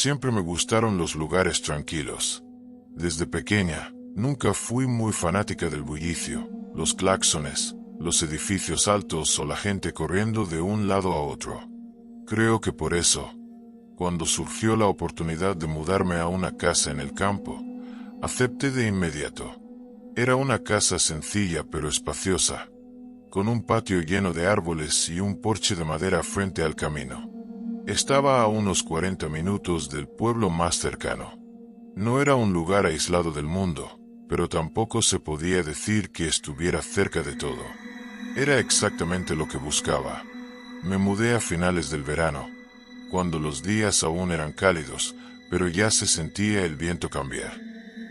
Siempre me gustaron los lugares tranquilos. Desde pequeña, nunca fui muy fanática del bullicio, los claxones, los edificios altos o la gente corriendo de un lado a otro. Creo que por eso, cuando surgió la oportunidad de mudarme a una casa en el campo, acepté de inmediato. Era una casa sencilla pero espaciosa, con un patio lleno de árboles y un porche de madera frente al camino. Estaba a unos 40 minutos del pueblo más cercano. No era un lugar aislado del mundo, pero tampoco se podía decir que estuviera cerca de todo. Era exactamente lo que buscaba. Me mudé a finales del verano, cuando los días aún eran cálidos, pero ya se sentía el viento cambiar.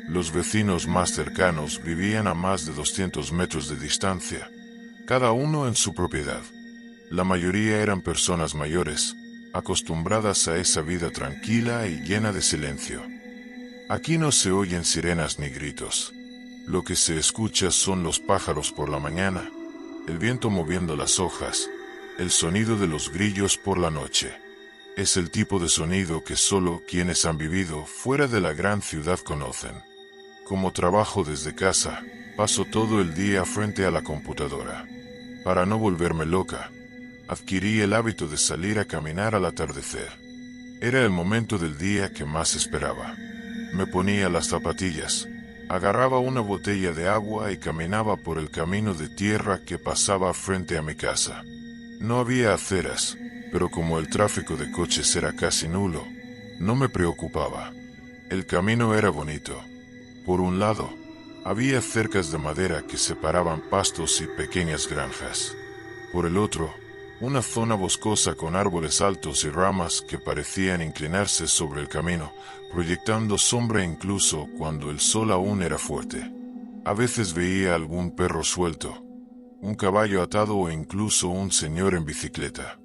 Los vecinos más cercanos vivían a más de 200 metros de distancia, cada uno en su propiedad. La mayoría eran personas mayores, acostumbradas a esa vida tranquila y llena de silencio. Aquí no se oyen sirenas ni gritos. Lo que se escucha son los pájaros por la mañana, el viento moviendo las hojas, el sonido de los grillos por la noche. Es el tipo de sonido que solo quienes han vivido fuera de la gran ciudad conocen. Como trabajo desde casa, paso todo el día frente a la computadora. Para no volverme loca, adquirí el hábito de salir a caminar al atardecer. Era el momento del día que más esperaba. Me ponía las zapatillas, agarraba una botella de agua y caminaba por el camino de tierra que pasaba frente a mi casa. No había aceras, pero como el tráfico de coches era casi nulo, no me preocupaba. El camino era bonito. Por un lado, había cercas de madera que separaban pastos y pequeñas granjas. Por el otro, una zona boscosa con árboles altos y ramas que parecían inclinarse sobre el camino, proyectando sombra incluso cuando el sol aún era fuerte. A veces veía algún perro suelto, un caballo atado o incluso un señor en bicicleta.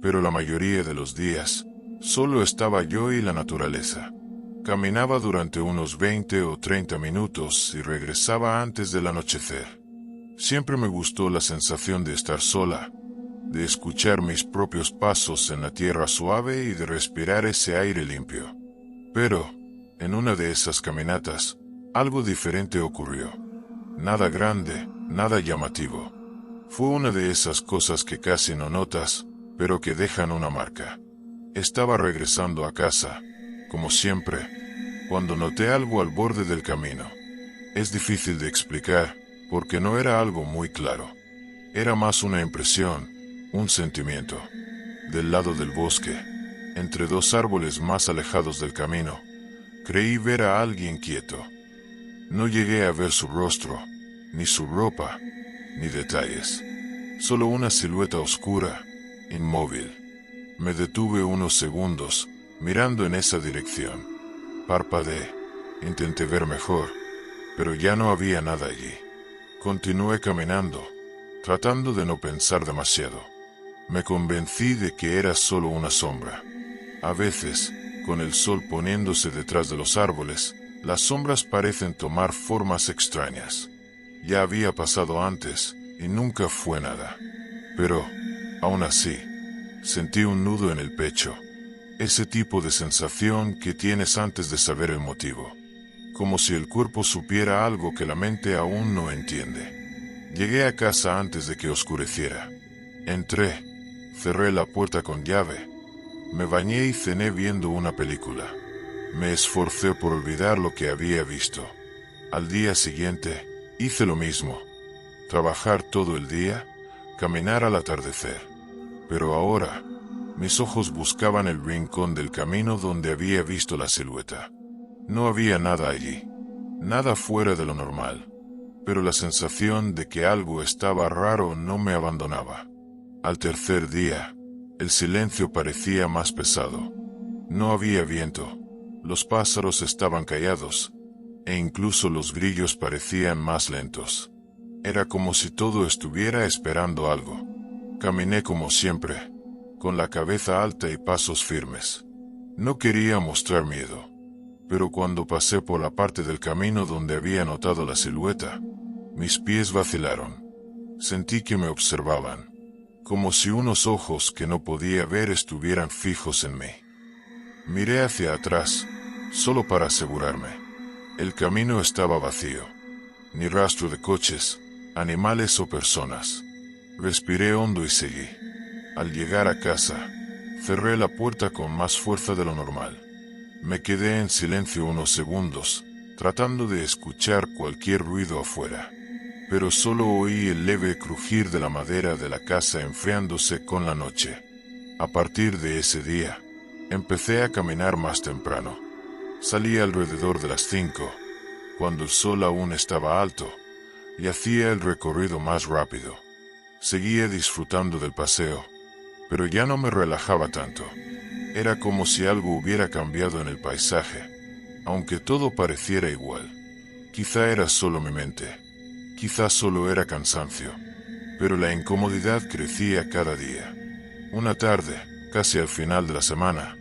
Pero la mayoría de los días, solo estaba yo y la naturaleza. Caminaba durante unos 20 o 30 minutos y regresaba antes del anochecer. Siempre me gustó la sensación de estar sola, de escuchar mis propios pasos en la tierra suave y de respirar ese aire limpio. Pero, en una de esas caminatas, algo diferente ocurrió. Nada grande, nada llamativo. Fue una de esas cosas que casi no notas, pero que dejan una marca. Estaba regresando a casa, como siempre, cuando noté algo al borde del camino. Es difícil de explicar, porque no era algo muy claro. Era más una impresión, un sentimiento. Del lado del bosque, entre dos árboles más alejados del camino, creí ver a alguien quieto. No llegué a ver su rostro, ni su ropa, ni detalles. Solo una silueta oscura, inmóvil. Me detuve unos segundos, mirando en esa dirección. Parpadeé, intenté ver mejor, pero ya no había nada allí. Continué caminando, tratando de no pensar demasiado. Me convencí de que era solo una sombra. A veces, con el sol poniéndose detrás de los árboles, las sombras parecen tomar formas extrañas. Ya había pasado antes, y nunca fue nada. Pero, aún así, sentí un nudo en el pecho. Ese tipo de sensación que tienes antes de saber el motivo. Como si el cuerpo supiera algo que la mente aún no entiende. Llegué a casa antes de que oscureciera. Entré, cerré la puerta con llave, me bañé y cené viendo una película. Me esforcé por olvidar lo que había visto. Al día siguiente, hice lo mismo. Trabajar todo el día, caminar al atardecer. Pero ahora, mis ojos buscaban el rincón del camino donde había visto la silueta. No había nada allí, nada fuera de lo normal, pero la sensación de que algo estaba raro no me abandonaba. Al tercer día, el silencio parecía más pesado. No había viento, los pájaros estaban callados, e incluso los grillos parecían más lentos. Era como si todo estuviera esperando algo. Caminé como siempre, con la cabeza alta y pasos firmes. No quería mostrar miedo, pero cuando pasé por la parte del camino donde había notado la silueta, mis pies vacilaron. Sentí que me observaban, como si unos ojos que no podía ver estuvieran fijos en mí. Miré hacia atrás, solo para asegurarme. El camino estaba vacío. Ni rastro de coches, animales o personas. Respiré hondo y seguí. Al llegar a casa, cerré la puerta con más fuerza de lo normal. Me quedé en silencio unos segundos, tratando de escuchar cualquier ruido afuera. Pero solo oí el leve crujir de la madera de la casa enfriándose con la noche. A partir de ese día, empecé a caminar más temprano. Salí alrededor de las 5, cuando el sol aún estaba alto, y hacía el recorrido más rápido. Seguía disfrutando del paseo, pero ya no me relajaba tanto. Era como si algo hubiera cambiado en el paisaje, aunque todo pareciera igual. Quizá era solo mi mente, quizá solo era cansancio, pero la incomodidad crecía cada día. Una tarde, casi al final de la semana,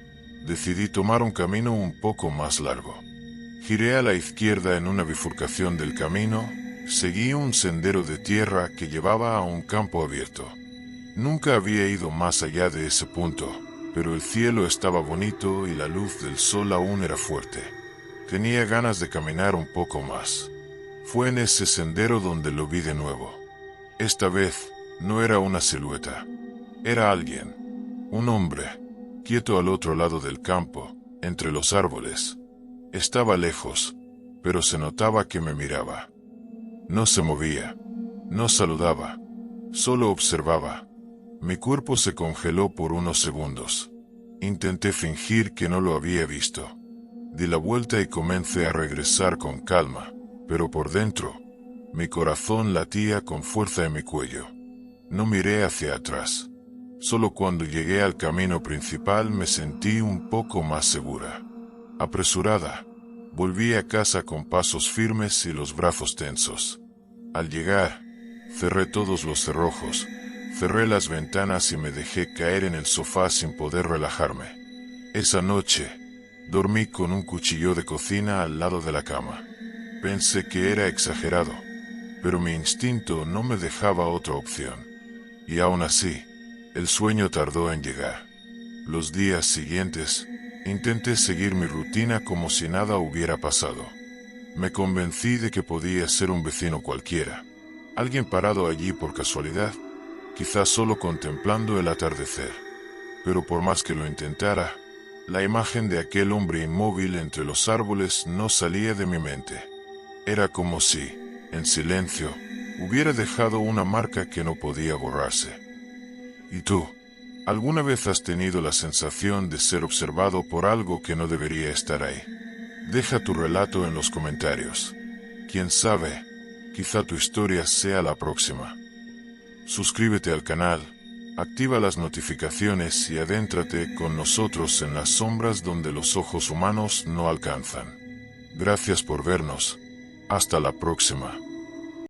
decidí tomar un camino un poco más largo. Giré a la izquierda en una bifurcación del camino, seguí un sendero de tierra que llevaba a un campo abierto. Nunca había ido más allá de ese punto, pero el cielo estaba bonito y la luz del sol aún era fuerte. Tenía ganas de caminar un poco más. Fue en ese sendero donde lo vi de nuevo. Esta vez no era una silueta, era alguien, un hombre, quieto al otro lado del campo, entre los árboles. Estaba lejos, pero se notaba que me miraba. No se movía, no saludaba, solo observaba. Mi cuerpo se congeló por unos segundos. Intenté fingir que no lo había visto. Di la vuelta y comencé a regresar con calma, pero por dentro, mi corazón latía con fuerza en mi cuello. No miré hacia atrás. Solo cuando llegué al camino principal me sentí un poco más segura. Apresurada, volví a casa con pasos firmes y los brazos tensos. Al llegar, cerré todos los cerrojos, cerré las ventanas y me dejé caer en el sofá sin poder relajarme. Esa noche, dormí con un cuchillo de cocina al lado de la cama. Pensé que era exagerado, pero mi instinto no me dejaba otra opción. Y aún así, el sueño tardó en llegar. Los días siguientes, intenté seguir mi rutina como si nada hubiera pasado. Me convencí de que podía ser un vecino cualquiera, alguien parado allí por casualidad, quizás solo contemplando el atardecer. Pero por más que lo intentara, la imagen de aquel hombre inmóvil entre los árboles no salía de mi mente. Era como si, en silencio, hubiera dejado una marca que no podía borrarse. ¿Y tú? ¿Alguna vez has tenido la sensación de ser observado por algo que no debería estar ahí? Deja tu relato en los comentarios. Quién sabe, quizá tu historia sea la próxima. Suscríbete al canal, activa las notificaciones y adéntrate con nosotros en las sombras donde los ojos humanos no alcanzan. Gracias por vernos. Hasta la próxima.